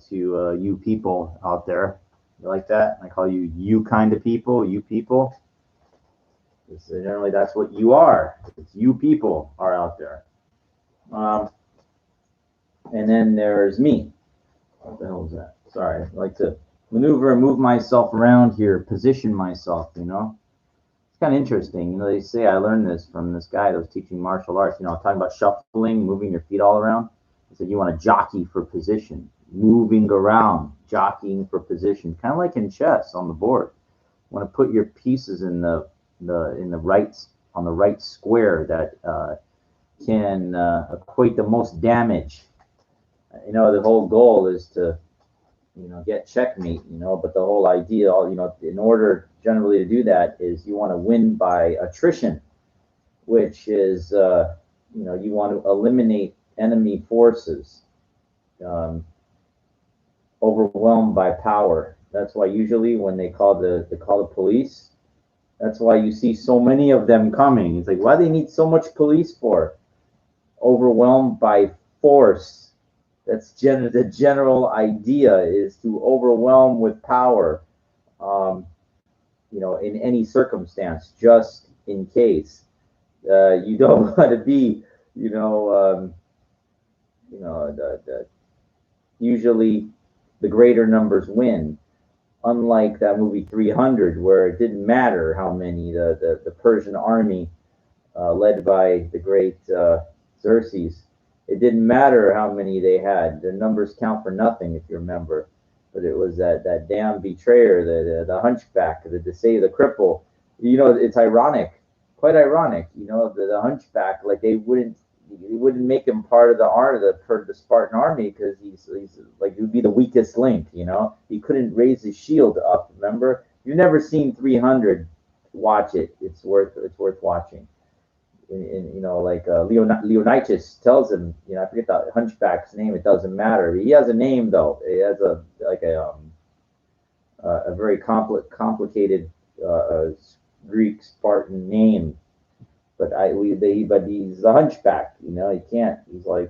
to you people out there. You like that? I call you kind of people, you people. Generally, that's what you are. It's you people are out there. Um, and then there's me. What the hell is that? Sorry, I like to maneuver and move myself around here, position myself, It's kind of interesting. They say I learned this from this guy that was teaching martial arts, talking about shuffling, moving your feet all around. He said you want to jockey for position, moving around, jockeying for position, kind of like in chess on the board. You want to put your pieces in the right on the right square that can equate the most damage. The whole goal is to get checkmate, but the whole idea, in order generally to do that is you want to win by attrition, which is, you want to eliminate enemy forces, um, overwhelmed by power. That's why usually when they call the police, that's why you see so many of them coming. It's like, why do they need so much police for? Overwhelmed by force. That's the general idea is to overwhelm with power, um, in any circumstance, just in case. You don't want to be, you know, um, usually the greater numbers win. Unlike that movie 300, where it didn't matter how many the Persian army, led by the great Xerxes, it didn't matter how many they had. The numbers count for nothing, if you remember. But it was that damn betrayer, the hunchback, the say the cripple. It's ironic, quite ironic. The hunchback, like they wouldn't make him part of the Spartan army because he's like he would be the weakest link. He couldn't raise his shield up. Remember, if you've never seen 300, watch it. It's worth watching. Like Leonidas tells him, I forget the hunchback's name. It doesn't matter. He has a name though. He has a very complicated Greek Spartan name. But he's a hunchback. He can't. He's like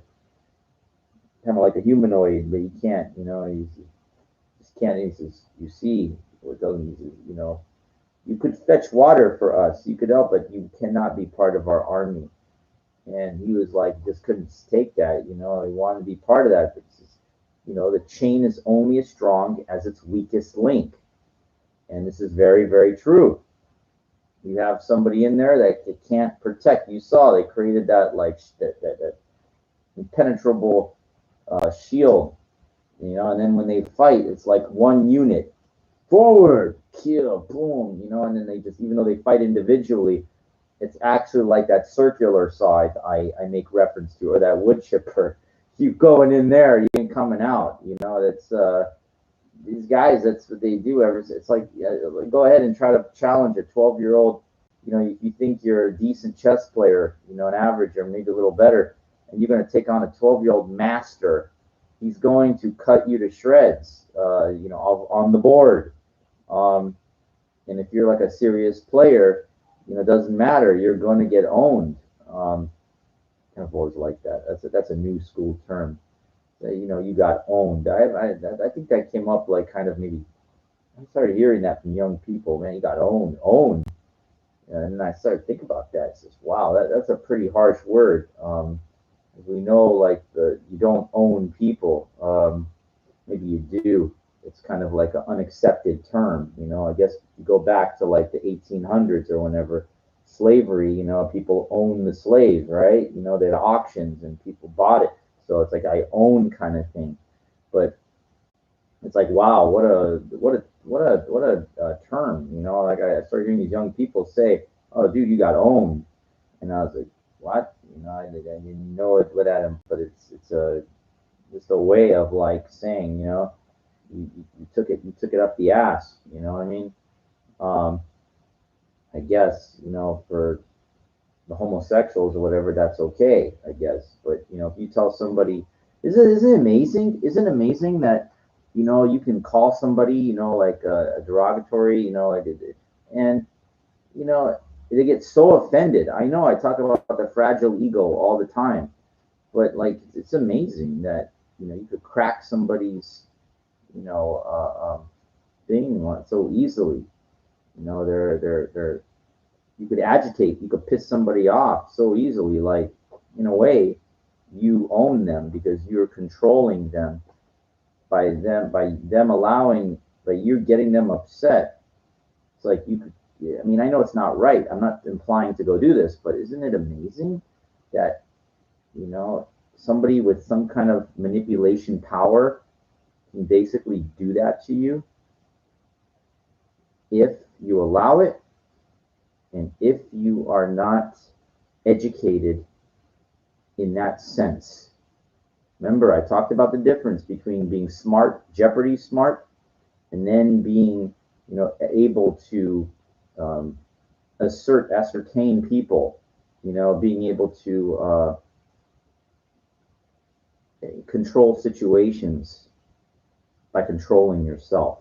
kind of like a humanoid, but he can't. He just can't. He says, you see, what doesn't. He says, you could fetch water for us. You could help, but you cannot be part of our army. And he was like, just couldn't take that. He wanted to be part of that. But just, the chain is only as strong as its weakest link. And this is very, very true. You have somebody in there that it can't protect. You saw they created that like that impenetrable shield, and then when they fight, it's like one unit forward, kill, boom, and then they just, even though they fight individually, it's actually like that circular saw I make reference to, or that wood chipper. You going in there, you ain't coming out. That's these guys. That's what they do. It's like, go ahead and try to challenge a 12-year-old. If you think you're a decent chess player, an average or maybe a little better, and you're going to take on a 12-year-old master, he's going to cut you to shreds. On the board. And if you're like a serious player, it doesn't matter. You're going to get owned. Kind of always like that. That's a new school term. You got owned. I think that came up like kind of maybe. I started hearing that from young people. Man, you got owned. And then I started thinking about that. It says, wow, that's a pretty harsh word. We know, like you don't own people. Maybe you do. It's kind of like an unaccepted term. I guess you go back to like the 1800s or whenever slavery, people own the slaves, right? They had auctions and people bought it. So it's like I own kind of thing. But it's like, wow, what a term, like I started hearing these young people say, oh, dude, you got owned. And I was like, what? I didn't know it with Adam, but it's just a way of like saying, you took it up the ass. You know what I mean? Um, I guess for the homosexuals or whatever, that's okay. I guess, but if you tell somebody, isn't it amazing? Isn't it amazing that you can call somebody like a derogatory and you know they get so offended. I know I talk about the fragile ego all the time, but like it's amazing that you could crack somebody's thing so easily. They're you could agitate, you could piss somebody off so easily. Like, in a way, you own them because you're controlling them by them allowing, by you getting them upset. It's like you could. Yeah, I mean, I know it's not right. I'm not implying to go do this, but isn't it amazing that you know somebody with some kind of manipulation power can basically do that to you if you allow it, and if you are not educated in that sense. Remember, I talked about the difference between being smart, Jeopardy smart, and then being, able to um, ascertain people, being able to control situations by controlling yourself.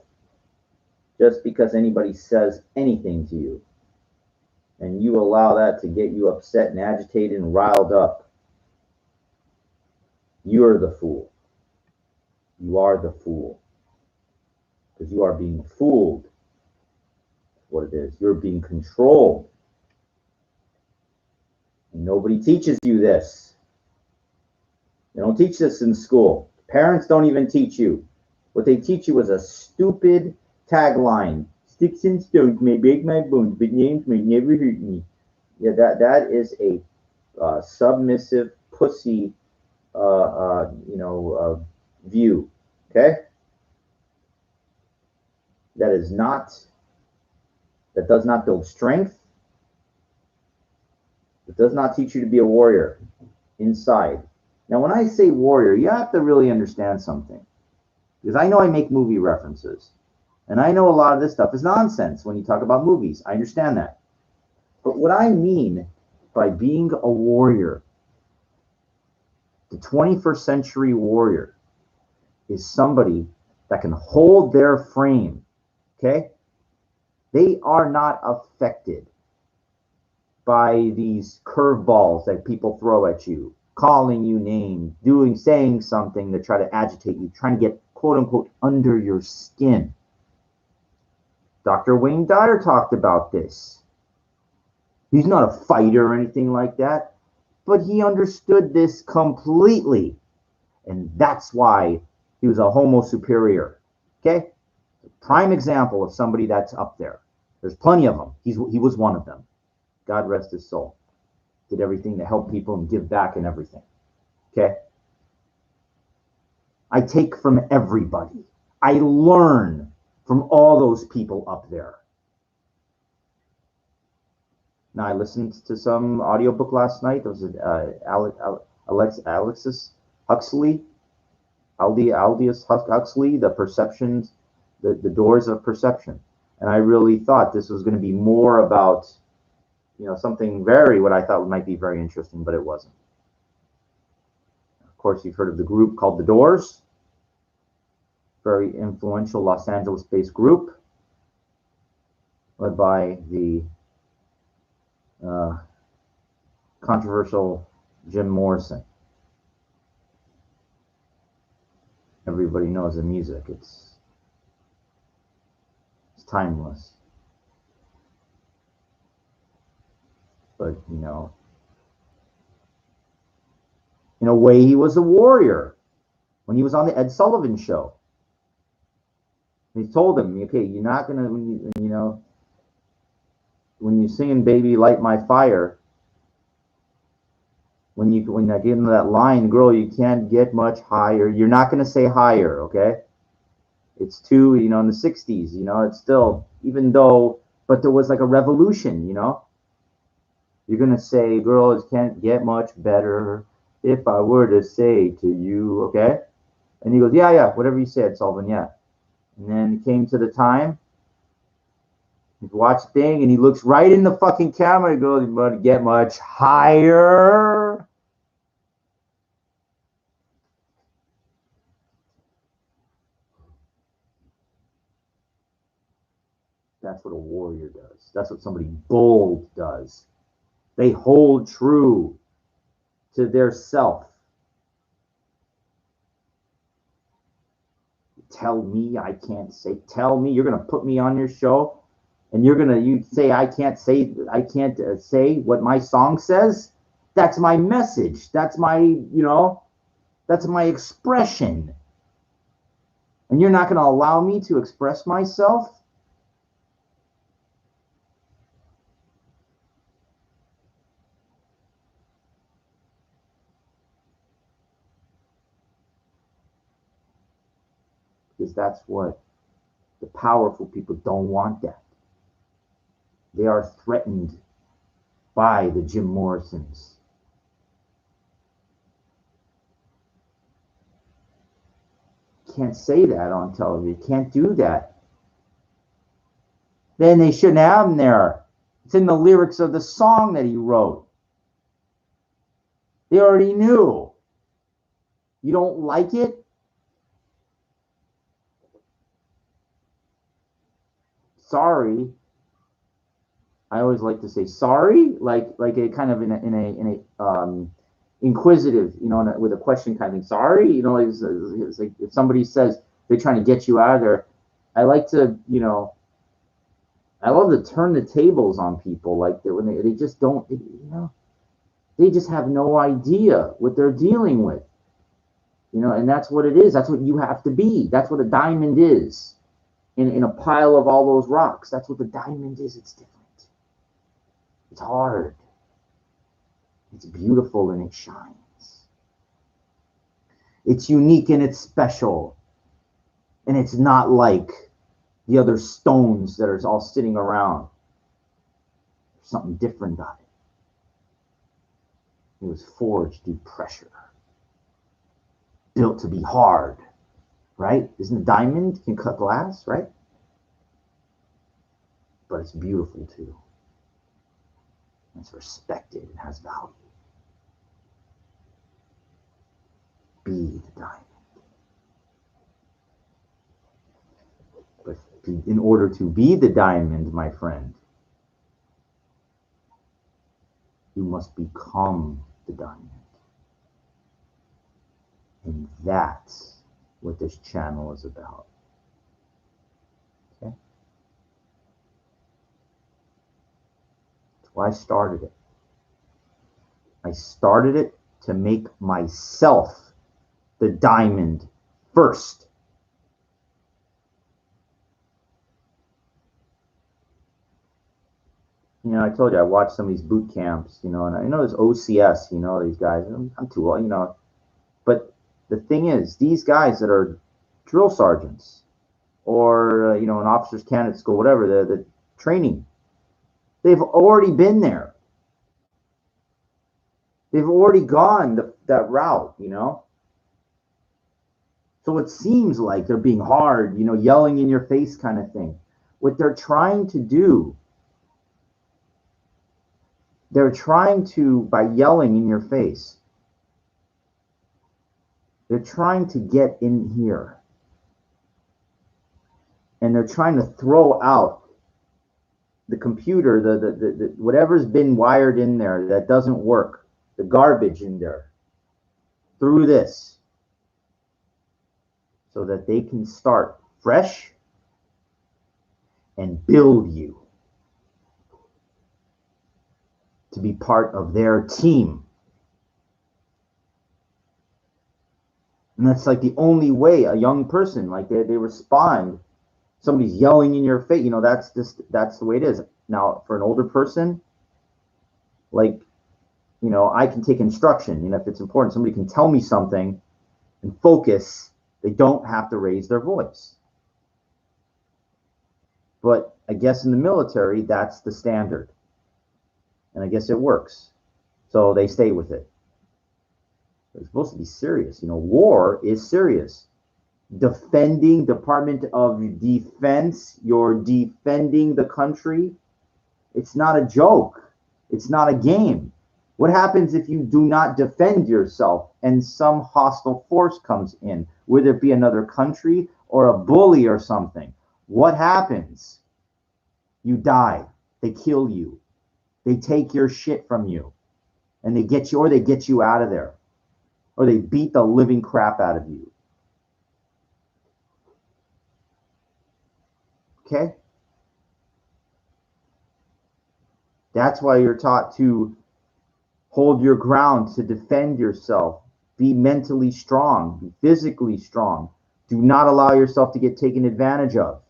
Just because anybody says anything to you and you allow that to get you upset and agitated and riled up, you're the fool. You are the fool because you are being fooled. That's what it is. You're being controlled. And nobody teaches you this. They don't teach this in school. Parents don't even teach you. What they teach you is a stupid tagline. Sticks and stones may break my bones, but names may never hurt me. Yeah, that is a submissive pussy, view. Okay, that is not. That does not build strength. It does not teach you to be a warrior inside. Now, when I say warrior, you have to really understand something. Because I know I make movie references. And I know a lot of this stuff is nonsense when you talk about movies. I understand that. But what I mean by being a warrior, the 21st century warrior, is somebody that can hold their frame. Okay? They are not affected by these curveballs that people throw at you, calling you names, saying something to try to agitate you, trying to get quote unquote under your skin. Dr. Wayne Dyer talked about this. He's not a fighter or anything like that, but he understood this completely. And that's why he was a homo superior. Okay? Prime example of somebody that's up there. There's plenty of them. He was one of them. God rest his soul. Did everything to help people and give back and everything. Okay? I take from everybody. I learn from all those people up there. Now, I listened to some audiobook last night. It was Alexis Huxley, Aldous Huxley, The Perceptions, the Doors of Perception. And I really thought this was going to be more about, something what I thought might be very interesting, but it wasn't. Of course, you've heard of the group called The Doors, very influential Los Angeles-based group, led by the controversial Jim Morrison. Everybody knows the music. It's timeless. But, in a way, he was a warrior when he was on the Ed Sullivan Show. He told him, okay, you're not going to, when you sing Baby Light My Fire, when I get into that line, girl, you can't get much higher. You're not going to say higher, okay? It's too, in the 60s, it's still, even though, but there was like a revolution, You're going to say, girl, it can't get much better if I were to say to you, okay? And he goes, yeah, whatever you said, Sullivan, yeah. And then it came to the time. He watched the thing, and he looks right in the fucking camera. He goes, "You to get much higher." That's what a warrior does. That's what somebody bold does. They hold true to their self. tell me I can't say, tell me you're going to put me on your show and you say I can't say say what my song says. That's my message. That's my, that's my expression. And you're not going to allow me to express myself? Because that's what the powerful people don't want. That they are threatened by the Jim Morrisons. Can't say that on television. Can't do that. Then they shouldn't have him there. It's in the lyrics of the song that he wrote. They already knew. You don't like it? Sorry. I always like to say sorry, like a kind of in a inquisitive, with a question kind of thing. Sorry, it's like if somebody says they're trying to get you out of there, I like to, I love to turn the tables on people like that when they just don't, they just have no idea what they're dealing with, and that's what it is. That's what you have to be. That's what a diamond is in a pile of all those rocks. That's what the diamond is. It's different. It's hard. It's beautiful and it shines. It's unique and it's special. And it's not like the other stones that are all sitting around. There's something different about it. It was forged through pressure. Built to be hard. Right? Isn't a diamond can cut glass, right? But it's beautiful too. It's respected and has value. Be the diamond. But in order to be the diamond, my friend, you must become the diamond. And that's what this channel is about. Okay? That's why I started it. I started it to make myself the diamond first. I told you I watched some of these boot camps, and I know there's OCS, these guys. I'm too old, But the thing is, these guys that are drill sergeants or, an officer's candidate school, whatever, the training, they've already been there. They've already gone that route, So it seems like they're being hard, yelling in your face kind of thing. What they're trying to do, by yelling in your face, they're trying to get in here. And they're trying to throw out the computer, the whatever's been wired in there that doesn't work, the garbage in there, through this, so that they can start fresh and build you to be part of their team. And that's like the only way a young person, like they respond. Somebody's yelling in your face, that's the way it is. Now, for an older person, like, I can take instruction, if it's important, somebody can tell me something and focus. They don't have to raise their voice. But I guess in the military, that's the standard. And I guess it works. So they stay with it. It's supposed to be serious. War is serious. Defending Department of Defense, you're defending the country. It's not a joke. It's not a game. What happens if you do not defend yourself and some hostile force comes in, whether it be another country or a bully or something? What happens? You die. They kill you. They take your shit from you. And they get you out of there. Or they beat the living crap out of you. Okay? That's why you're taught to hold your ground, to defend yourself, be mentally strong, be physically strong. Do not allow yourself to get taken advantage of.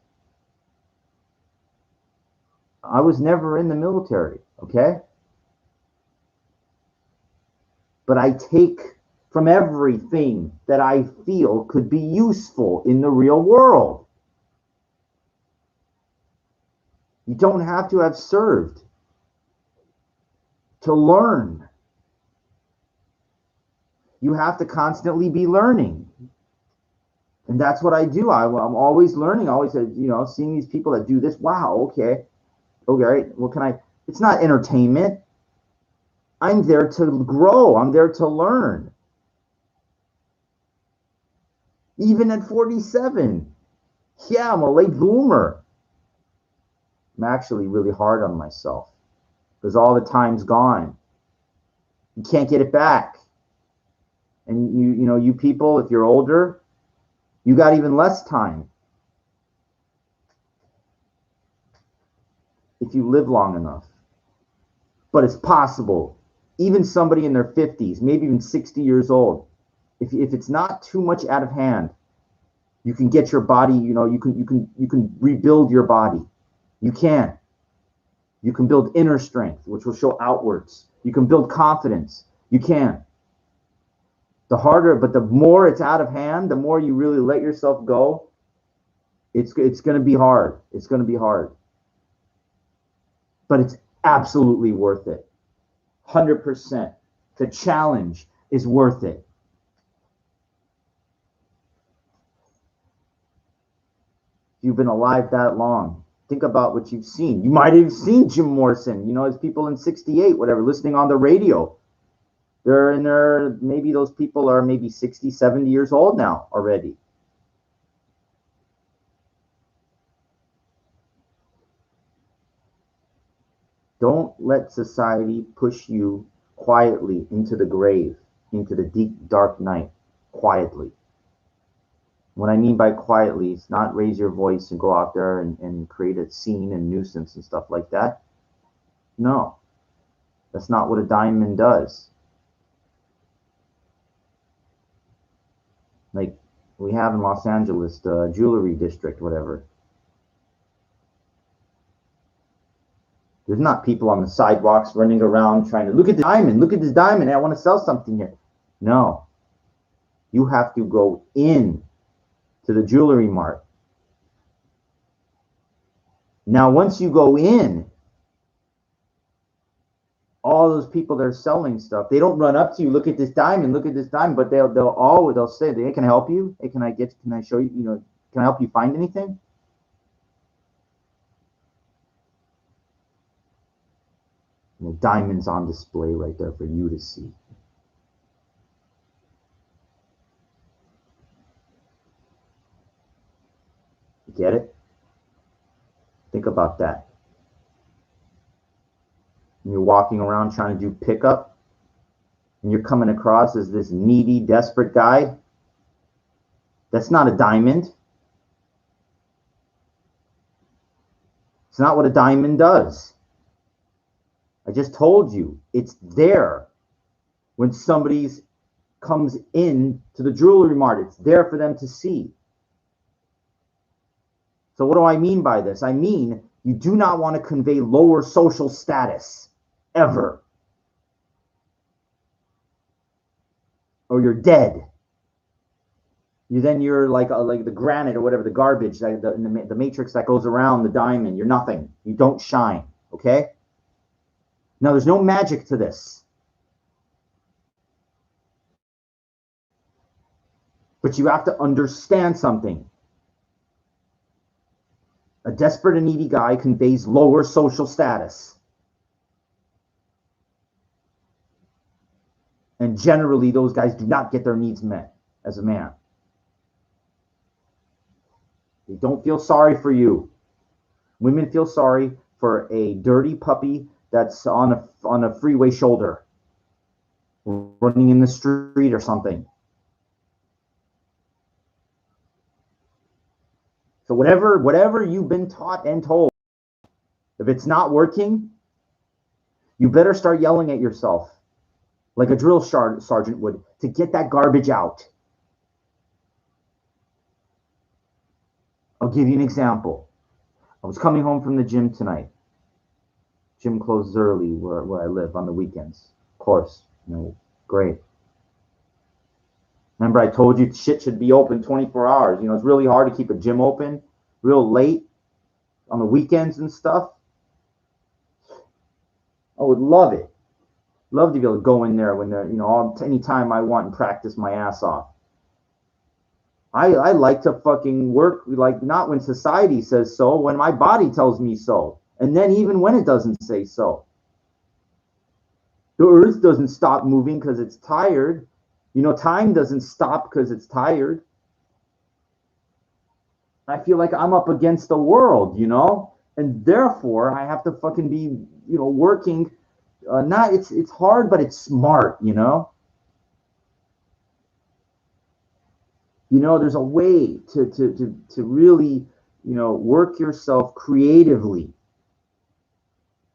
I was never in the military, okay? But I take from everything that I feel could be useful in the real world. You don't have to have served to learn. You have to constantly be learning. And that's what I do. I'm always learning. I always, seeing these people that do this. Wow, okay. Okay, what can I? It's not entertainment. I'm there to grow. I'm there to learn. Even at 47. Yeah, I'm a late bloomer. I'm actually really hard on myself because all the time's gone. You can't get it back. And you people, if you're older, you got even less time. If you live long enough. But it's possible. Even somebody in their 50s, maybe even 60 years old, if it's not too much out of hand, you can get your body, you can rebuild your body. You can. You can build inner strength, which will show outwards. You can build confidence. You can. The harder, but the more it's out of hand, the more you really let yourself go, it's going to be hard. It's going to be hard. But it's absolutely worth it. 100%. The challenge is worth it. You've been alive that long. Think about what you've seen. You might have seen Jim Morrison, as people in 68, whatever, listening on the radio. They're in their, maybe those people are maybe 60, 70 years old now already. Don't let society push you quietly into the grave, into the deep, dark night, quietly. What I mean by quietly is not raise your voice and go out there and create a scene and nuisance and stuff like that. No, that's not what a diamond does. Like we have in Los Angeles, the jewelry district, whatever. There's not people on the sidewalks running around trying to look at this diamond, I want to sell something here. No. You have to go in to the jewelry mart. Now, once you go in, all those people that are selling stuff, they don't run up to you, look at this diamond, but they'll say, hey, can I help you? Hey, can I show you, can I help you find anything? Diamonds on display right there for you to see. You get it? Think about that. And you're walking around trying to do pickup, and you're coming across as this needy, desperate guy. That's not a diamond. It's not what a diamond does. I just told you, it's there when somebody comes in to the jewelry mart. It's there for them to see. So what do I mean by this? I mean, you do not want to convey lower social status, ever. Or you're dead. You're like the granite or whatever, the garbage, the matrix that goes around the diamond. You're nothing. You don't shine, okay? Now, there's no magic to this. But you have to understand something. A desperate and needy guy conveys lower social status. And generally, those guys do not get their needs met as a man. They don't feel sorry for you. Women feel sorry for a dirty puppy that's on a freeway shoulder, running in the street or something. So whatever you've been taught and told, if it's not working, you better start yelling at yourself like a drill sergeant would to get that garbage out. I'll give you an example. I was coming home from the gym tonight. Gym closes early where I live on the weekends. Of course, great. Remember I told you shit should be open 24 hours. It's really hard to keep a gym open real late on the weekends and stuff. I would love it. Love to be able to go in there when they're, anytime I want and practice my ass off. I like to fucking work, like, not when society says so, when my body tells me so. And then even when it doesn't say so. The earth doesn't stop moving because it's tired. Time doesn't stop because it's tired. I feel like I'm up against the world, and therefore I have to fucking be, working. It's hard, but it's smart, There's a way to really, work yourself creatively.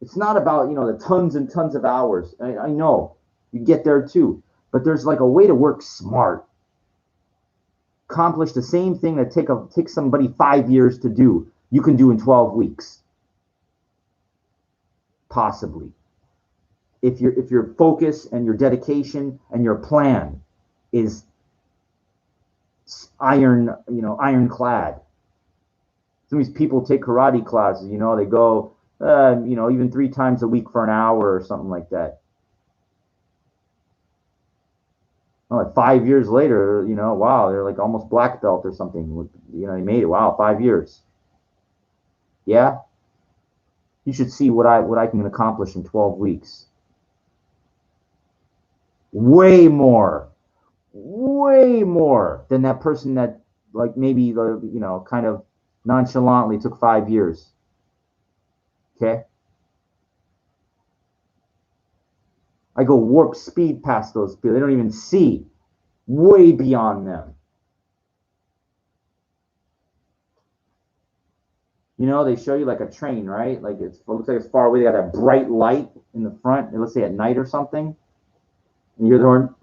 It's not about, the tons and tons of hours. I know you get there too, but there's like a way to work smart. Accomplish the same thing that takes somebody 5 years to do, you can do in 12 weeks. Possibly. If your focus and your dedication and your plan is ironclad. Some of these people take karate classes, they go, even 3 times a week for an hour or something like that. Well, like 5 years later, wow, they're like almost black belt or something. They made it. Wow, 5 years. Yeah. You should see what I can accomplish in 12 weeks. Way more than that person that, like, maybe, kind of nonchalantly took 5 years. Okay? I go warp speed past those people. They don't even see. Way beyond them. They show you like a train, right? Like it looks like it's far away. They got a bright light in the front, let's say at night or something. And you hear the horn.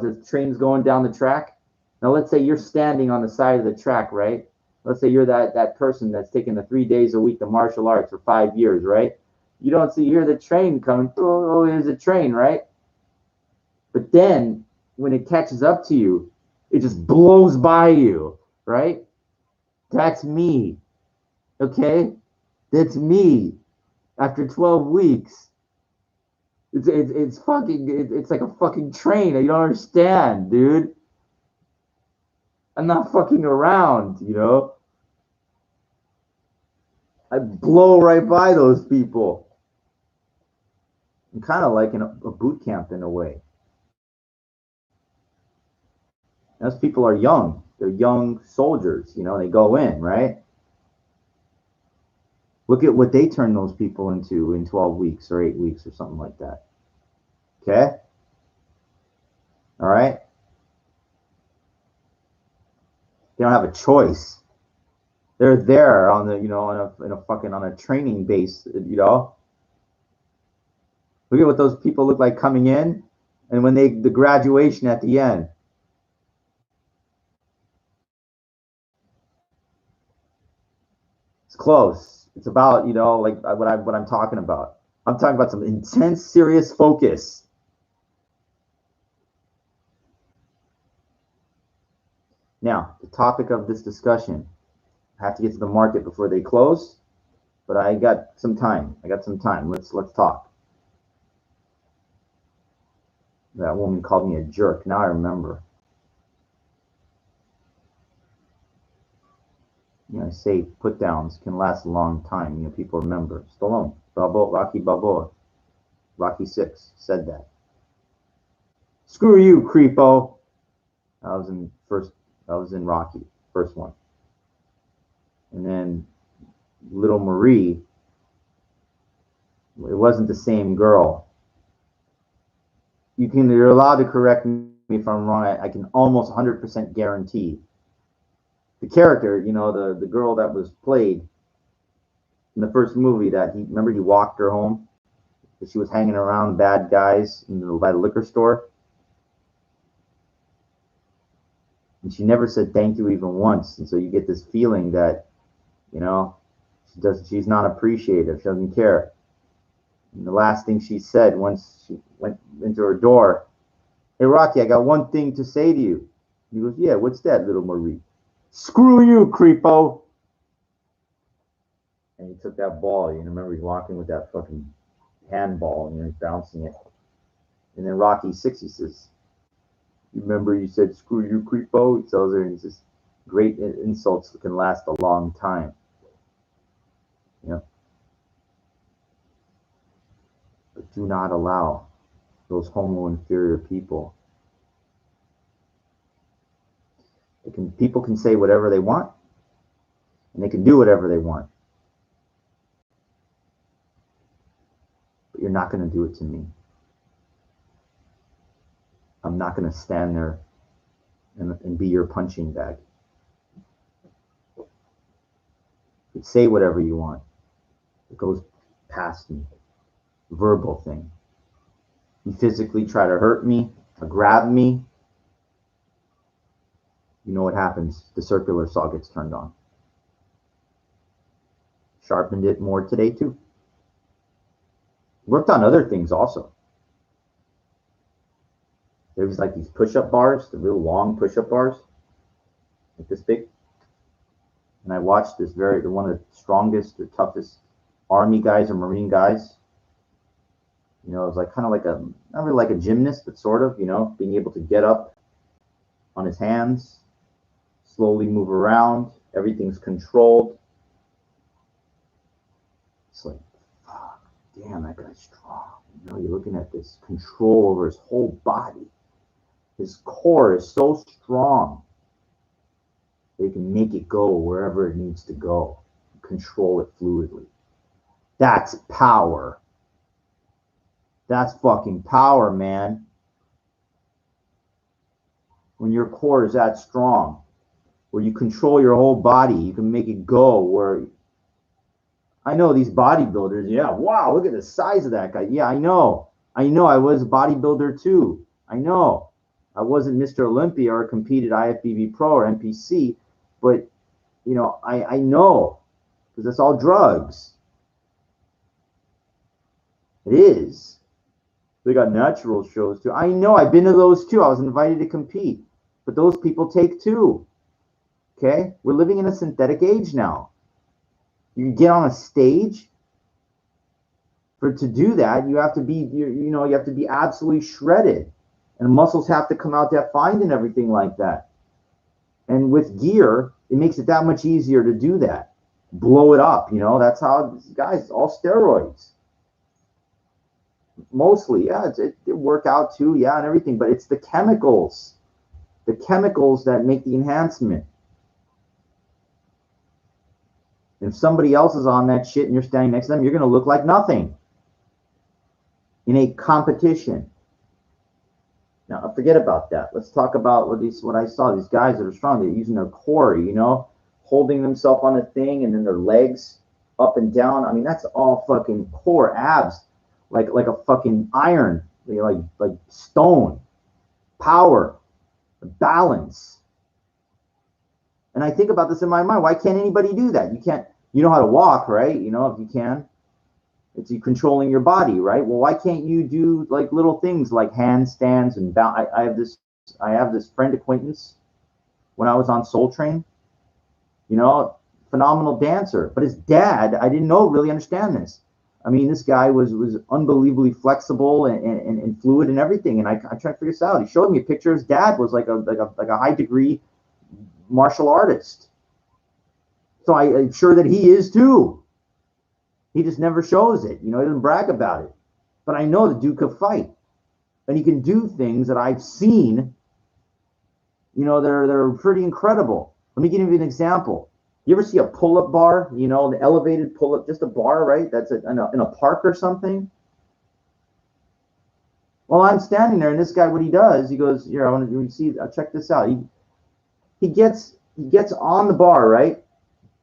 The train's going down the track. Now let's say you're standing on the side of the track, right? Let's say you're that person that's taking the 3 days a week to martial arts for 5 years, right? You don't see, you hear the train coming. Oh, there's a train, right? But then when it catches up to you, it just blows by you, right? That's me. Okay? That's me. After 12 weeks. It's fucking, it's like a fucking train. You don't understand, dude. I'm not fucking around, I blow right by those people. I'm kind of like in a boot camp in a way. Those people are young. They're young soldiers, they go in, right? Look at what they turn those people into in 12 weeks or 8 weeks or something like that. Okay? All right? They don't have a choice. They're there on the, on a training base, Look at what those people look like coming in and when the graduation at the end. It's close. It's about, like what I'm talking about. I'm talking about some intense, serious focus. Now, the topic of this discussion, I have to get to the market before they close, but I got some time. Let's talk. That woman called me a jerk. Now I remember. I say put downs can last a long time. People remember. Stallone, Rocky Balboa, Rocky 6 said that. Screw you, creepo. I was in Rocky, first one. And then little Marie, it wasn't the same girl. You're allowed to correct me me if I'm wrong, I can almost 100% guarantee the character, the girl that was played in the first movie, that he walked her home because she was hanging around bad guys by the liquor store, and she never said thank you even once, and so you get this feeling that she's not appreciative, she doesn't care. And the last thing she said once she went into her door, "Hey Rocky, I got one thing to say to you." He goes, "Yeah, what's that, little Marie?" "Screw you, creepo." And he took that ball. Remember he's walking with that fucking handball, and he's bouncing it. And then Rocky 6, he says, "You remember you said screw you, creepo?" He tells her, and he says, "Great insults can last a long time." But do not allow those homo inferior people. People can say whatever they want, and they can do whatever they want. But you're not going to do it to me. I'm not going to stand there and be your punching bag. You say whatever you want. It goes past me. Verbal thing. You physically try to hurt me or grab me, you know what happens? The circular saw gets turned on. Sharpened it more today too. Worked on other things also. There was like these push-up bars, the real long push-up bars, like this big. And I watched this one of the strongest or toughest Army guys or Marine guys. It was like kind of like not really like a gymnast, but sort of, being able to get up on his hands, slowly move around, everything's controlled. It's like, fuck, damn, that guy's strong. You're looking at this control over his whole body. His core is so strong that he can make it go wherever it needs to go, control it fluidly. That's power. That's fucking power, man. When your core is that strong, where you control your whole body, you can make it go where... I know these bodybuilders, yeah, wow, look at the size of that guy. Yeah, I know, I was a bodybuilder too. I know. I wasn't Mr. Olympia or competed IFBB Pro or NPC, but, I know, because that's all drugs. It is. They got natural shows too. I know, I've been to those too. I was invited to compete, but those people take too. Okay? We're living in a synthetic age now. You get on a stage, to do that, you have to be, you have to be absolutely shredded, and muscles have to come out defined and everything like that. And with gear, it makes it that much easier to do that. Blow it up, that's how, guys, all steroids. Mostly, yeah, it work out too, yeah, and everything, but it's the chemicals that make the enhancement. If somebody else is on that shit and you're standing next to them, you're going to look like nothing in a competition. Now, forget about that. Let's talk about what I saw. These guys that are strong, they're using their core, holding themselves on a thing, and then their legs up and down. I mean, that's all fucking core, abs, like a fucking iron, like stone, power, balance. And I think about this in my mind. Why can't anybody do that? You can't. You know how to walk, right? If you can, it's you controlling your body, right? Well, why can't you do like little things like handstands and I have this friend acquaintance when I was on Soul Train. Phenomenal dancer, but his dad, I didn't really understand this. I mean, this guy was unbelievably flexible and fluid and everything. And I tried to figure this out. He showed me a picture. His dad was like a high degree martial artist. So I'm sure that he is too. He just never shows it. He doesn't brag about it. But I know the dude could fight. And he can do things that I've seen, they're pretty incredible. Let me give you an example. You ever see a pull-up bar, the elevated pull-up, just a bar, right? That's in a park or something. Well, I'm standing there, and this guy, what he does, he goes, here, I want to see, check this out. He gets on the bar, right?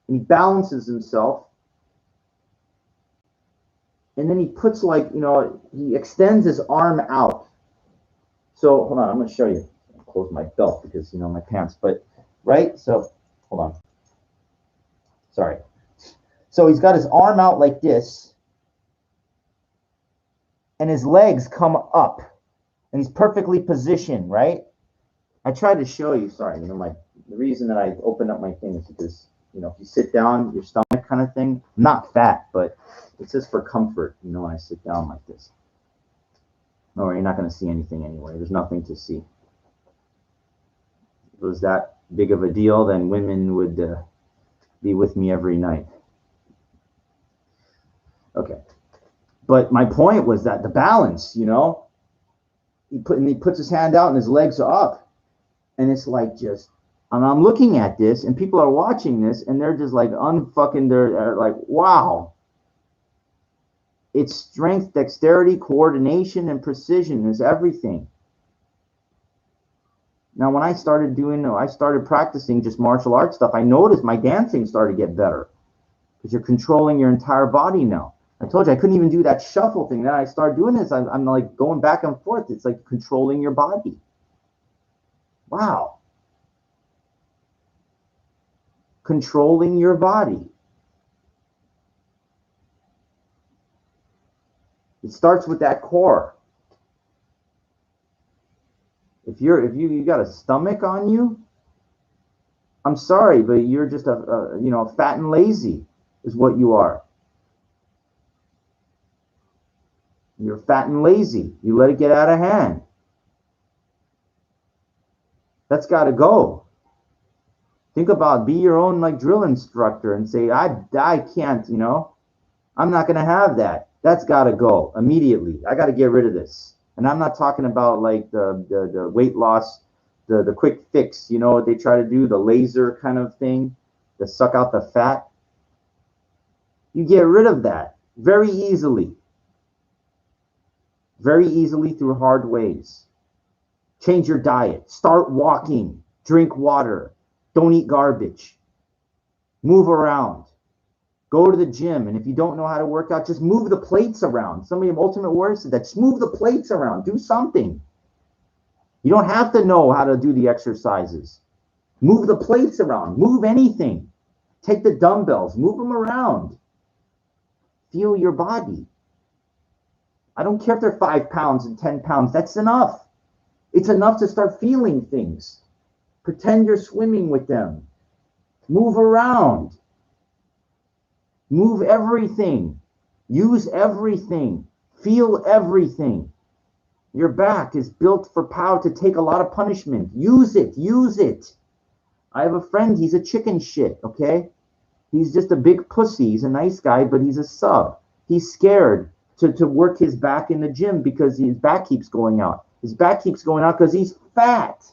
And he balances himself. And then he puts like, he extends his arm out. So hold on, I'm going to show you. I'll close my belt because, my pants, but right? So hold on. Sorry. So he's got his arm out like this, and his legs come up, and he's perfectly positioned, right? I tried to show you, sorry, the reason that I opened up my thing is because, if you sit down, your stomach kind of thing, I'm not fat, but it's just for comfort, when I sit down like this. No, you're not going to see anything anyway. There's nothing to see. If it was that big of a deal, then women would be with me every night. Okay. But my point was that the balance, he puts his hand out and his legs are up. And it's like and I'm looking at this and people are watching this and they're just like they're like, wow. It's strength, dexterity, coordination, and precision is everything. Now, when I started practicing just martial arts stuff, I noticed my dancing started to get better because you're controlling your entire body now. I told you I couldn't even do that shuffle thing. Then I started doing this. I'm like going back and forth. It's like controlling your body. Wow. Controlling your body. It starts with that core. If you got a stomach on you, I'm sorry, but you're just fat and lazy is what you are. You're fat and lazy. You let it get out of hand. That's got to go. Think about, be your own drill instructor and say, I can't, I'm not going to have that. That's got to go immediately. I got to get rid of this. And I'm not talking about the weight loss, the quick fix, what they try to do, the laser kind of thing, to suck out the fat. You get rid of that very easily through hard ways. Change your diet. Start walking. Drink water. Don't eat garbage. Move around. Go to the gym. And if you don't know how to work out, just move the plates around. Somebody in Ultimate Warrior said that. Just move the plates around. Do something. You don't have to know how to do the exercises. Move the plates around. Move anything. Take the dumbbells. Move them around. Feel your body. I don't care if they're 5 pounds and 10 pounds. That's enough. It's enough to start feeling things. Pretend you're swimming with them. Move around. Move everything. Use everything. Feel everything. Your back is built for power to take a lot of punishment. Use it. Use it. I have a friend. He's a chicken shit, okay? He's just a big pussy. He's a nice guy, but he's a sub. He's scared to work his back in the gym because his back keeps going out. His back keeps going out because he's fat.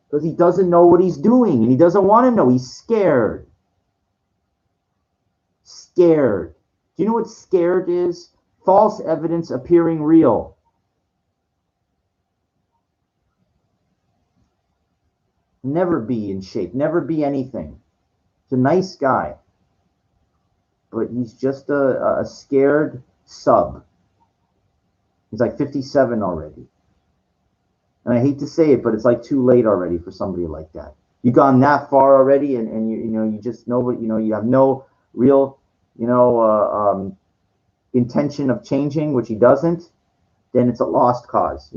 Because he doesn't know what he's doing and he doesn't want to know. He's scared. Scared. Do you know what scared is? False evidence appearing real. Never be in shape. Never be anything. He's a nice guy. But he's just a scared sub. He's like 57 already. And I hate to say it, but it's like too late already for somebody like that. You've gone that far already, and you just know what, you have no real, intention of changing, which he doesn't, then it's a lost cause,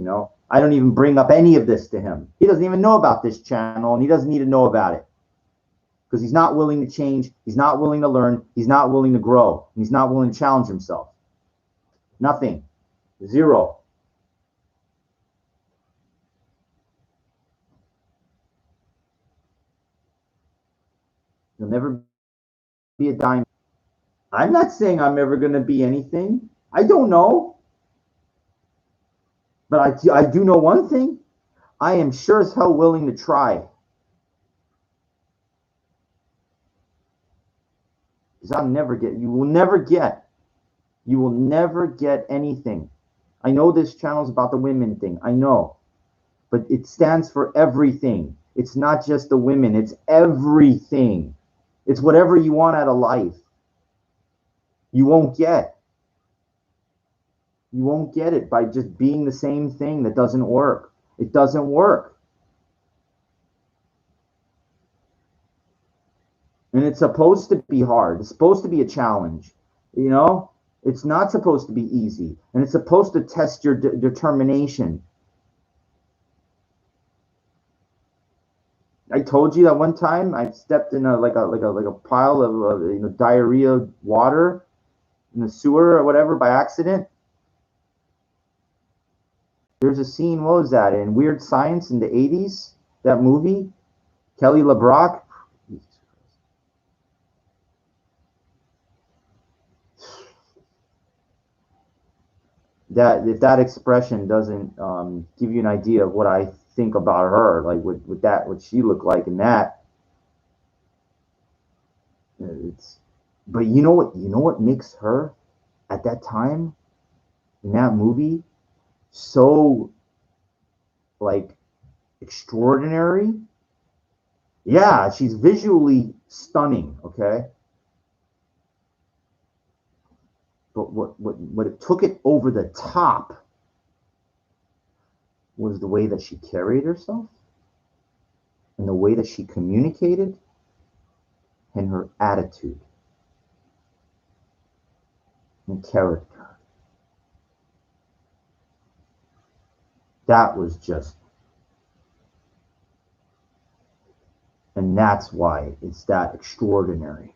I don't even bring up any of this to him. He doesn't even know about this channel, and he doesn't need to know about it. Because he's not willing to change, he's not willing to learn, he's not willing to grow, he's not willing to challenge himself. Nothing. Zero. He'll never be a diamond. I'm not saying I'm ever going to be anything. I don't know. But I do know one thing. I am sure as hell willing to try. Because you will never get You will never get anything. I know this channel is about the women thing. I know. But it stands for everything. It's not just the women, it's everything. It's whatever you want out of life. You won't get. You won't get it by just being the same thing. That doesn't work. It doesn't work. And it's supposed to be hard. It's supposed to be a challenge. You know, it's not supposed to be easy. And it's supposed to test your determination. I told you that one time I stepped in a pile of diarrhea water in the sewer or whatever by accident. There's a scene, what was that, in Weird Science in the 80s? That movie? Kelly LeBrock? That if that expression doesn't give you an idea of what I think about her, like what she looked like in that, but you know what makes her at that time in that movie so like extraordinary? Yeah, she's visually stunning, okay? But what it took it over the top was the way that she carried herself and the way that she communicated and her attitude and character. That was just, and that's why it's that extraordinary.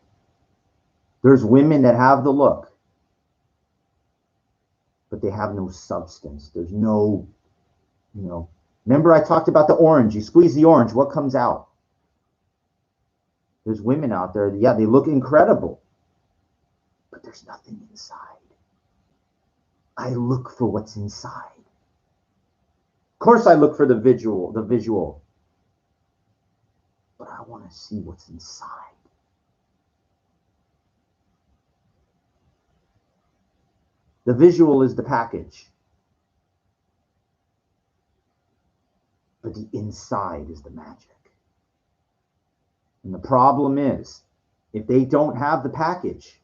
There's women that have the look, but they have no substance. There's no, remember I talked about the orange. You squeeze the orange, what comes out? There's women out there, yeah, they look incredible, but there's nothing inside. I look for what's inside. Of course I look for the visual, but I want to see what's inside. The visual is the package, but the inside is the magic. And the problem is, if they don't have the package,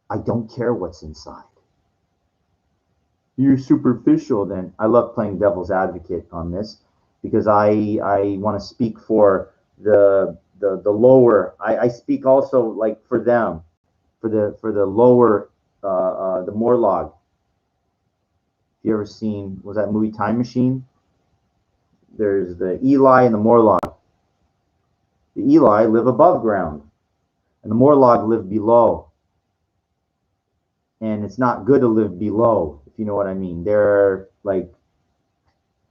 I don't care what's inside. You're superficial then. I love playing devil's advocate on this because I want to speak for the lower. I speak also like for them, for the lower, the Morlog. You ever seen, was that movie Time Machine? There's the Eli and the Morlog. The Eli live above ground, and the Morlog live below. And it's not good to live below, if you know what I mean. They're like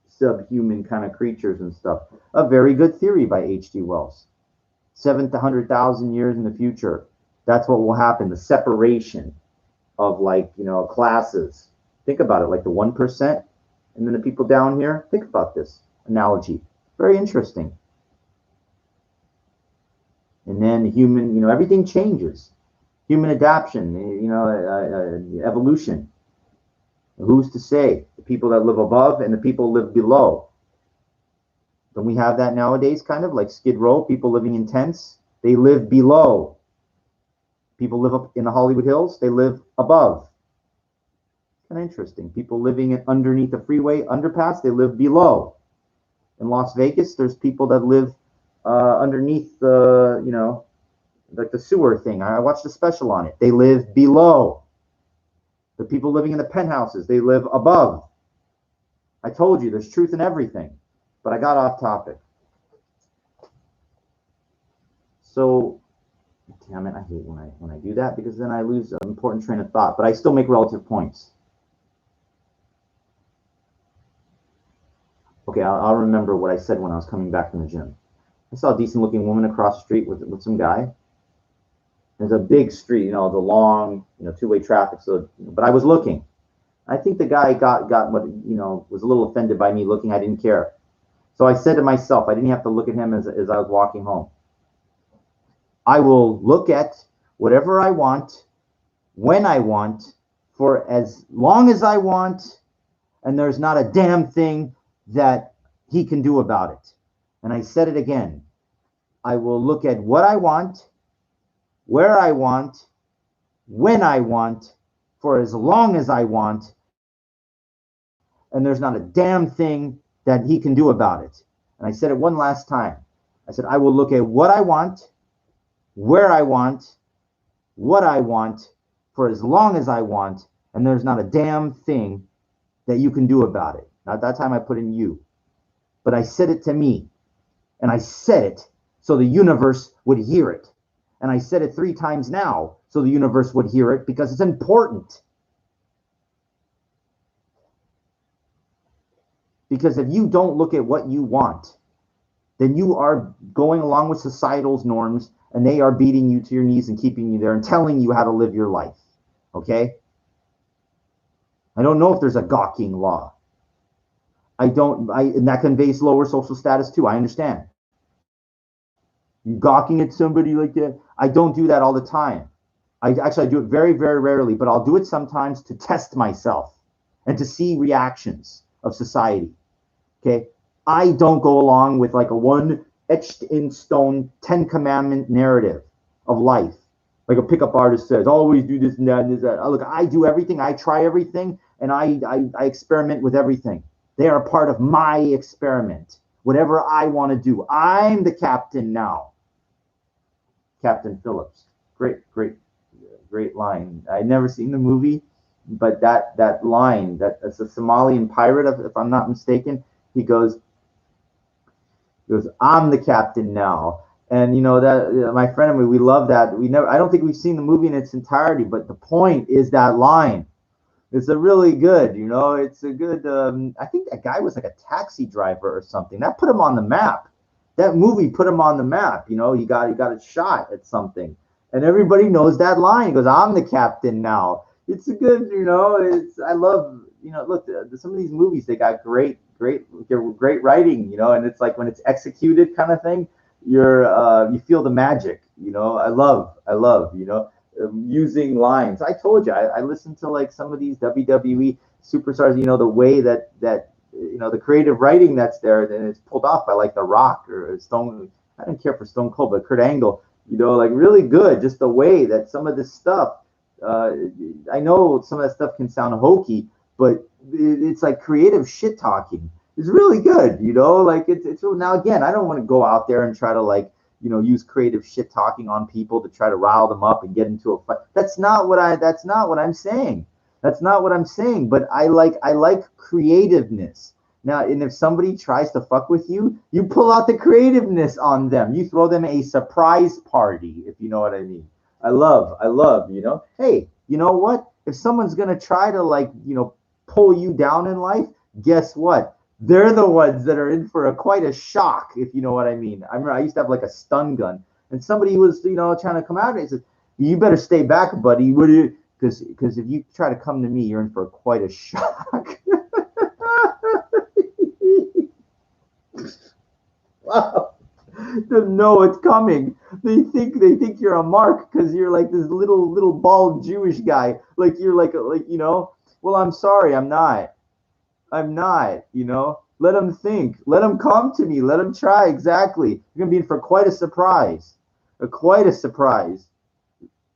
subhuman kind of creatures and stuff. A very good theory by H.G. Wells. 700,000 years in the future, that's what will happen. The separation of classes. Think about it, like the 1% and then the people down here. Think about this analogy. Very interesting. And then human, everything changes. Human adaptation, evolution. Who's to say? The people that live above and the people live below. Don't we have that nowadays, kind of like Skid Row, people living in tents? They live below. People live up in the Hollywood Hills, they live above. Kind of interesting. People living underneath the freeway underpass, they live below. In Las Vegas, there's people that live underneath the, like the sewer thing. I watched a special on it. They live below. The people living in the penthouses, they live above. I told you, there's truth in everything. But I got off topic. So, damn it, I hate when I do that because then I lose an important train of thought. But I still make relative points. Okay, I'll remember what I said when I was coming back from the gym. I saw a decent-looking woman across the street with some guy. There's a big street, the long, two-way traffic. So, but I was looking. I think the guy got what, was a little offended by me looking. I didn't care. So I said to myself, I didn't have to look at him as I was walking home. I will look at whatever I want when I want, for as long as I want, and there's not a damn thing that he can do about it. And I said it again. I will look at what I want, where I want, when I want, for as long as I want, and there's not a damn thing that he can do about it. And I said it one last time. I said, I will look at what I want, where I want, what I want, for as long as I want, and there's not a damn thing that you can do about it. Now, at that time, I put in you. But I said it to me, and I said it so the universe would hear it. And I said it 3 times now so the universe would hear it because it's important. Because if you don't look at what you want, then you are going along with societal's norms and they are beating you to your knees and keeping you there and telling you how to live your life. Okay? I don't know if there's a gawking law. And that conveys lower social status too. I understand. You gawking at somebody like that. I don't do that all the time. I do it very, very rarely, but I'll do it sometimes to test myself and to see reactions of society. Okay. I don't go along with like a one etched in stone 10 commandment narrative of life. Like a pickup artist says, always do this and that and this, that. Look, I do everything, I try everything, and I experiment with everything. They are a part of my experiment. Whatever I want to do. I'm the captain now. Captain Phillips. Great line. I'd never seen the movie, but that line, that's a Somalian pirate, if I'm not mistaken. He goes, I'm the captain now. And you know that my friend and me, we love that. I don't think we've seen the movie in its entirety, but the point is that line. It's a really good, it's a good. I think that guy was like a taxi driver or something. That put him on the map. That movie put him on the map. He got a shot at something, and everybody knows that line. He goes, "I'm the captain now." It's a good, I love, look, some of these movies, they got great writing, and it's like when it's executed kind of thing, you feel the magic. I love, using lines. I told you, I listened to like some of these WWE superstars. The way that the creative writing that's there, and it's pulled off by like The Rock or Stone. I don't care for Stone Cold, but Kurt Angle. Like really good. Just the way that some of this stuff. I know some of that stuff can sound hokey, but it's like creative shit talking. It's really good. Like it's now again. I don't want to go out there and try to like use creative shit talking on people to try to rile them up and get into a fight. That's not what I'm saying. That's not what I'm saying. But I like creativeness. Now, and if somebody tries to fuck with you, you pull out the creativeness on them. You throw them a surprise party, if you know what I mean. I love, hey, you know what? If someone's gonna try to like, pull you down in life, guess what? They're the ones that are in for quite a shock, if you know what I mean. I remember I used to have like a stun gun, and somebody was, trying to come out and he said, "You better stay back, buddy. Because if you try to come to me, you're in for quite a shock." Wow. They know it's coming. They think you're a mark because you're like this little bald Jewish guy. Like you're like Well, I'm sorry, I'm not. I'm not. Let them think. Let them come to me. Let them try. Exactly. You're gonna be in for quite a surprise. Quite a surprise.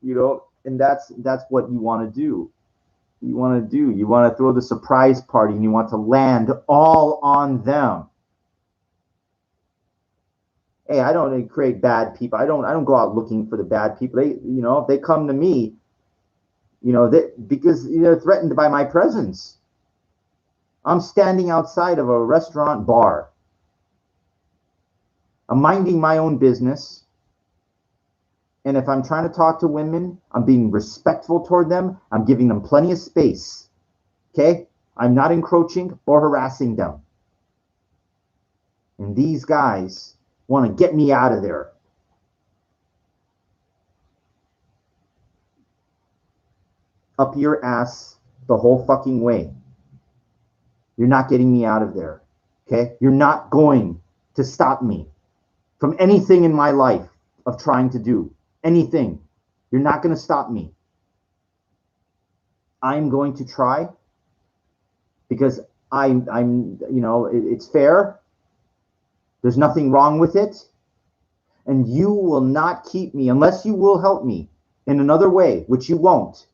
And that's what you want to do. You want to throw the surprise party, and you want to land all on them. Hey, I don't create bad people. I don't go out looking for the bad people. If they come to me, because they're threatened by my presence. I'm standing outside of a restaurant bar. I'm minding my own business. And if I'm trying to talk to women, I'm being respectful toward them. I'm giving them plenty of space. Okay? I'm not encroaching or harassing them. And these guys want to get me out of there. Up your ass the whole fucking way. You're not getting me out of there. Okay? You're not going to stop me from anything in my life of trying to do. Anything. You're not going to stop me. I'm going to try because I'm you know, it's fair. There's nothing wrong with it. And you will not keep me unless you will help me in another way, which you won't.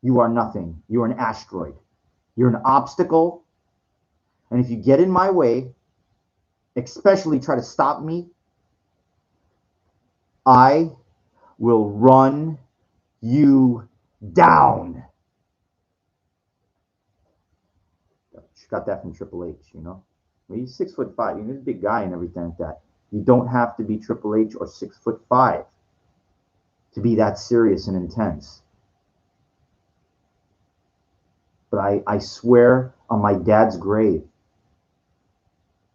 You are nothing. You're an asteroid. You're an obstacle. And if you get in my way, especially try to stop me, I will run you down. She got that from Triple H, you know. I mean, he's 6'5". He's a big guy and everything like that. You don't have to be Triple H or 6'5" to be that serious and intense. But I swear on my dad's grave,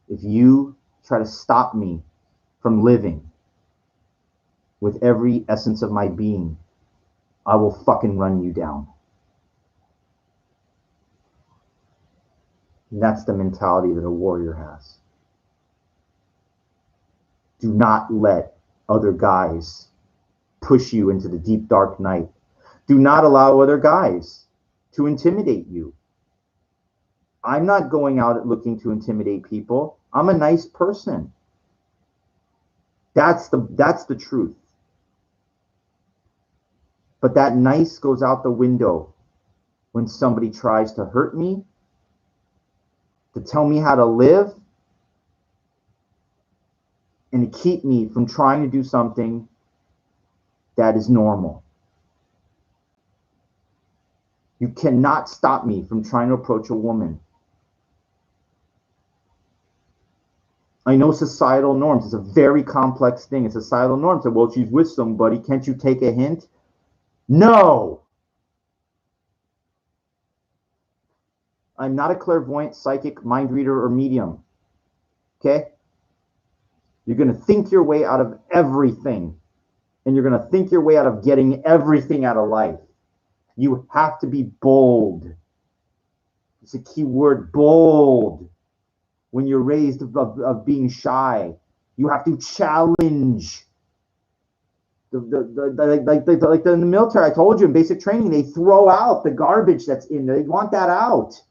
if you try to stop me from living with every essence of my being, I will fucking run you down. And that's the mentality that a warrior has. Do not let other guys push you into the deep, dark night. Do not allow other guys to intimidate you. I'm not going out looking to intimidate people. I'm a nice person. That's the truth. But that nice goes out the window when somebody tries to hurt me, to tell me how to live, and to keep me from trying to do something that is normal. You cannot stop me from trying to approach a woman. I know societal norms. It's a very complex thing. It's societal norms. So, well, she's with somebody. Can't you take a hint? No. I'm not a clairvoyant, psychic, mind reader, or medium. Okay? You're going to think your way out of everything. And you're going to think your way out of getting everything out of life. You have to be bold. It's a key word, bold. When you're raised of being shy, you have to challenge. Like in the military, I told you in basic training, they throw out the garbage that's in there. They want that out.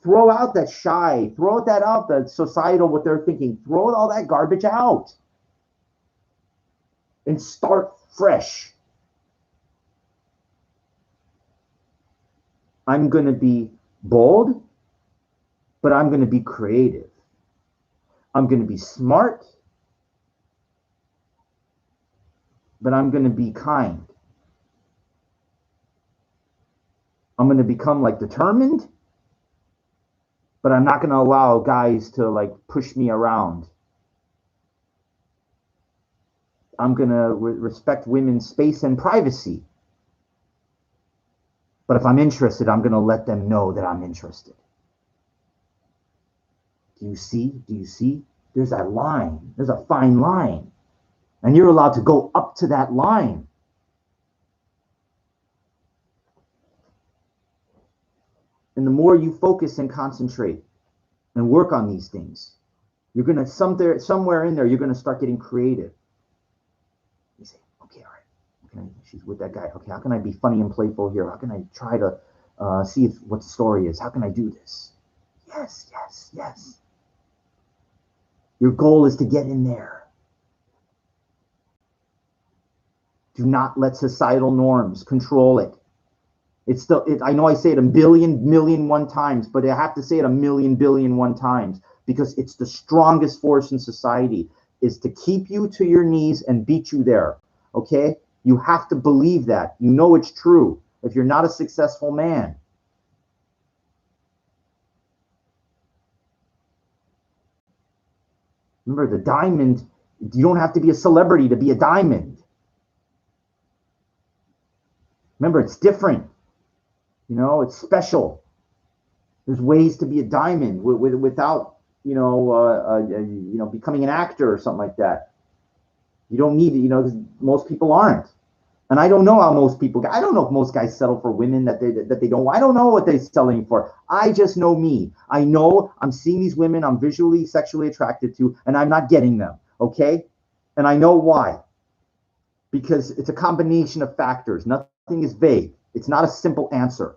Throw out that shy. Throw that out, the societal, what they're thinking. Throw all that garbage out. And start fresh. I'm going to be bold, but I'm going to be creative. I'm going to be smart, but I'm going to be kind. I'm going to become like determined, but I'm not going to allow guys to like push me around. I'm going to respect women's space and privacy. But if I'm interested, I'm going to let them know that I'm interested. Do you see? Do you see? There's that line. There's a fine line. And you're allowed to go up to that line. And the more you focus and concentrate and work on these things, you're going to, somewhere in there, you're going to start getting creative. You say, okay, all right. She's with that guy. Okay, how can I be funny and playful here? How can I try to see what the story is? How can I do this? Yes, yes, yes. Your goal is to get in there. Do not let societal norms control it. It's still, I know I say it a million one times, but I have to say it a billion one times because it's the strongest force in society is to keep you to your knees and beat you there. Okay? You have to believe that. You know it's true if you're not a successful man. Remember, the diamond, you don't have to be a celebrity to be a diamond. Remember, it's different. You know, it's special. There's ways to be a diamond without, becoming an actor or something like that. You don't need it, because most people aren't. And I don't know how most people, I don't know if most guys settle for women that they don't, I don't know what they're settling for. I just know me. I know I'm seeing these women I'm visually, sexually attracted to, and I'm not getting them, okay? And I know why. because it's a combination of factors. Nothing is vague. It's not a simple answer.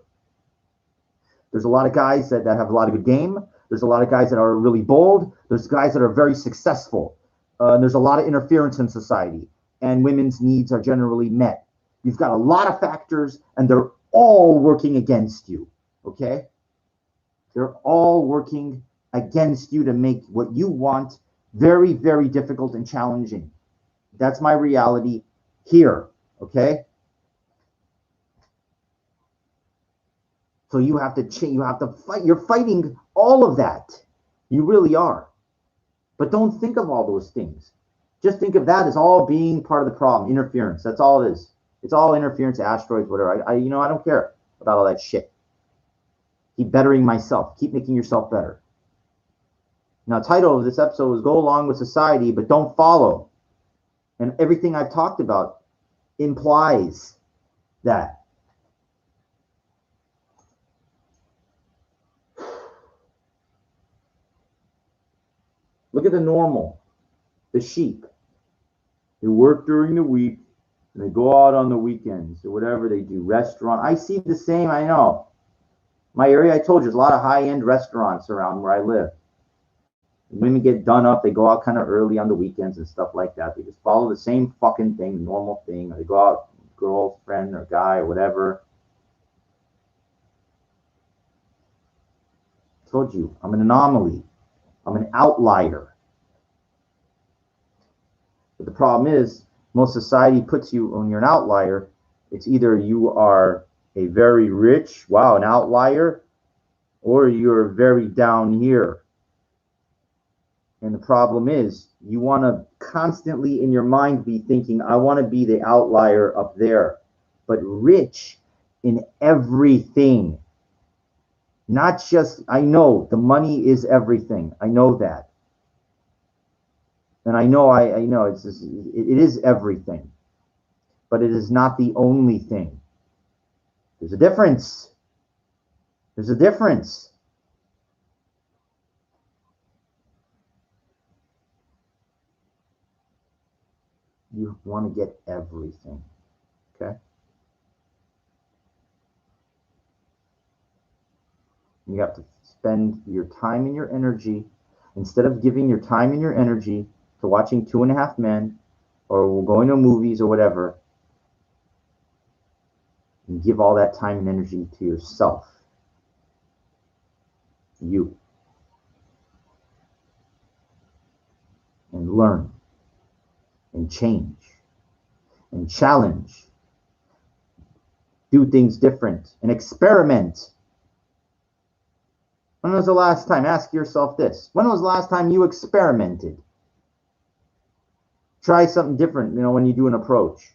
There's a lot of guys that have a lot of good game. There's a lot of guys that are really bold. There's guys that are very successful. And there's a lot of interference in society, and women's needs are generally met. You've got a lot of factors, and they're all working against you, okay? They're all working against you to make what you want very, very difficult and challenging. That's my reality here, okay? So you have to change, you have to fight. You're fighting all of that. You really are. But don't think of all those things. Just think of that as all being part of the problem. Interference. That's all it is. It's all interference, asteroids, whatever. I don't care about all that shit. Keep bettering myself. Keep making yourself better. Now, the title of this episode is Go Along with Society, but Don't Follow. And everything I've talked about implies that. Look at the normal, the sheep. They work during the week, and they go out on the weekends, or whatever they do, restaurant. I see the same, I know. My area, I told you, there's a lot of high-end restaurants around where I live. Women get done up, they go out kind of early on the weekends and stuff like that. They just follow the same fucking thing, normal thing. Or they go out, girlfriend or guy or whatever. I told you, I'm an anomaly. I'm an outlier. But the problem is, most society puts you, when you're an outlier, it's either you are a very rich, wow, an outlier, or you're very down here. And the problem is, you want to constantly in your mind be thinking, I want to be the outlier up there, but rich in everything. Not just, I know the money is everything. I know that. And I know it is everything. But it is not the only thing. There's a difference. There's a difference. You want to get everything. Okay? You have to spend your time and your energy, instead of giving your time and your energy to watching 2.5 Men or going to movies or whatever, and give all that time and energy to yourself. You. And learn. And change. And challenge. Do things different. And experiment. When was the last time? Ask yourself this. When was the last time you experimented? Try something different, when you do an approach.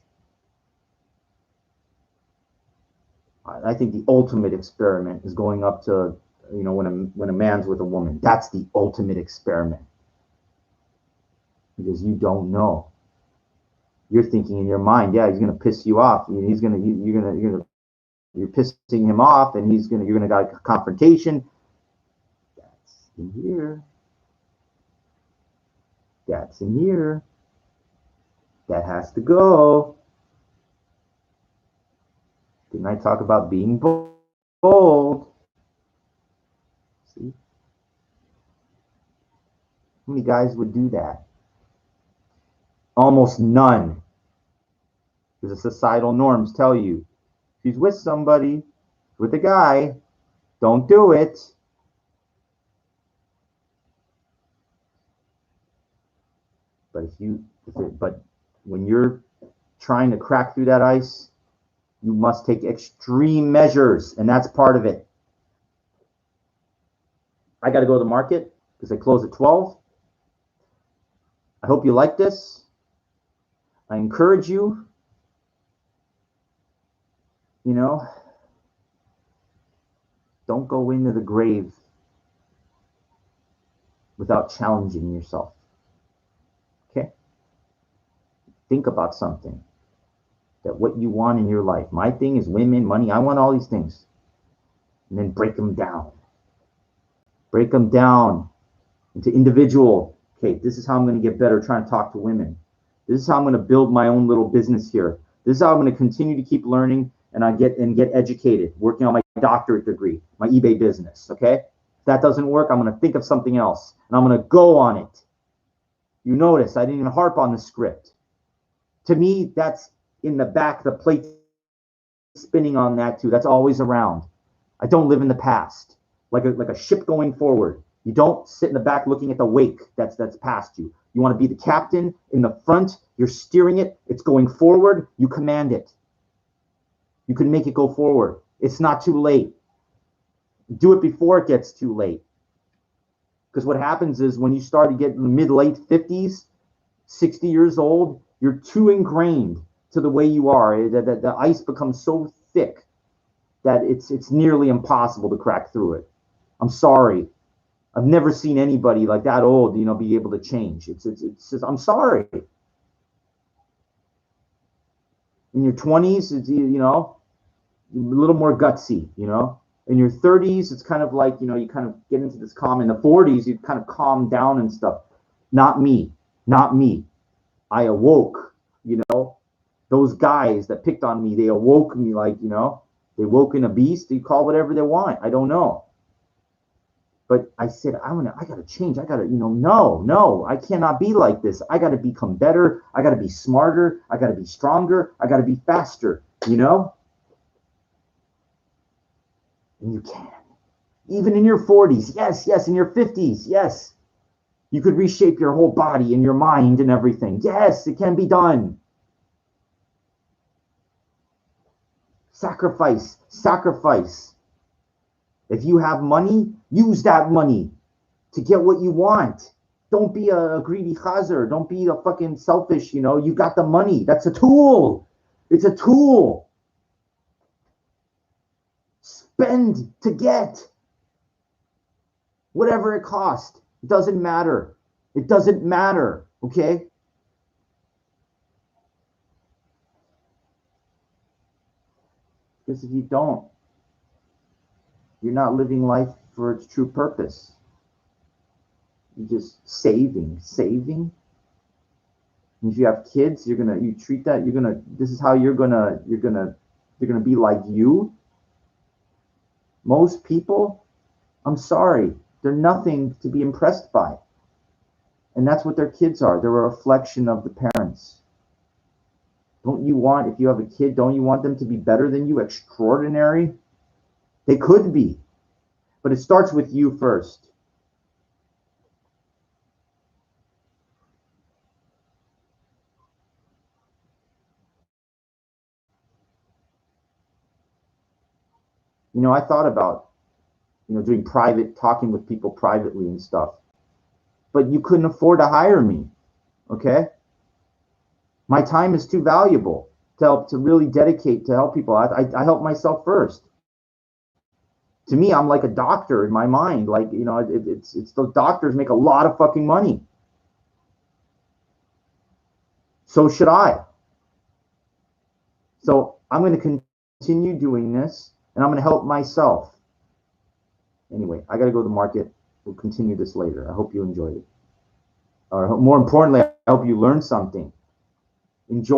I think the ultimate experiment is going up to, when a man's with a woman. That's the ultimate experiment. Because you don't know. You're thinking in your mind, yeah, he's going to piss you off. You're pissing him off, and you're going to get a confrontation. That's in here. That's in here. That has to go. Didn't I talk about being bold? See? How many guys would do that? Almost none. Because the societal norms tell you, if he's with somebody, with a guy, don't do it. But when you're trying to crack through that ice, you must take extreme measures, and that's part of it. I got to go to the market because they close at 12. I hope you like this. I encourage you, don't go into the grave without challenging yourself. Okay? Think about something. That what you want in your life. My thing is women, money. I want all these things. And then break them down. Break them down into individual. Okay, this is how I'm going to get better trying to talk to women. This is how I'm going to build my own little business here. This is how I'm going to continue to keep learning and get educated, working on my doctorate degree, my eBay business. Okay. If that doesn't work, I'm going to think of something else and I'm going to go on it. You notice I didn't even harp on the script. To me, that's in the back, the plate spinning on that too. That's always around. I don't live in the past, like a ship going forward. You don't sit in the back looking at the wake that's past you. You want to be the captain in the front. You're steering it. It's going forward. You command it. You can make it go forward. It's not too late. Do it before it gets too late. Because what happens is when you start to get in the mid-late 50s, 60 years old, you're too ingrained to the way you are. The ice becomes so thick that it's nearly impossible to crack through it. I'm sorry. I've never seen anybody like that old, be able to change. It's just, I'm sorry. In your 20s, it's, a little more gutsy, In your 30s, it's kind of like, you kind of get into this calm. In the 40s, you kind of calm down and stuff. Not me. Not me. I awoke, Those guys that picked on me, they awoke me like, they woke in a beast. They call whatever they want. I don't know. But I said, I got to change. I got to, no, I cannot be like this. I got to become better. I got to be smarter. I got to be stronger. I got to be faster, And you can. Even in your 40s. Yes. In your 50s. Yes. You could reshape your whole body and your mind and everything. Yes, it can be done. Sacrifice. If you have money, use that money to get what you want. Don't be a greedy chazer. Don't be a fucking selfish, You got the money. That's a tool. It's a tool. Spend to get. Whatever it costs. It doesn't matter. It doesn't matter. Okay? Because if you don't, you're not living life for its true purpose. You're just saving. And if you have kids, you treat that, this is how they're gonna be like you. Most people, I'm sorry, they're nothing to be impressed by. And that's what their kids are. They're a reflection of the parents. If you have a kid, don't you want them to be better than you, extraordinary? They could be. But it starts with you first. I thought about, doing talking with people privately and stuff. But you couldn't afford to hire me, okay? My time is too valuable to really dedicate to help people. I help myself first. To me, I'm like a doctor in my mind. Like, it's the doctors make a lot of fucking money. So should I. So I'm going to continue doing this, and I'm going to help myself. Anyway, I got to go to the market. We'll continue this later. I hope you enjoyed it. Or more importantly, I hope you learned something. Enjoy.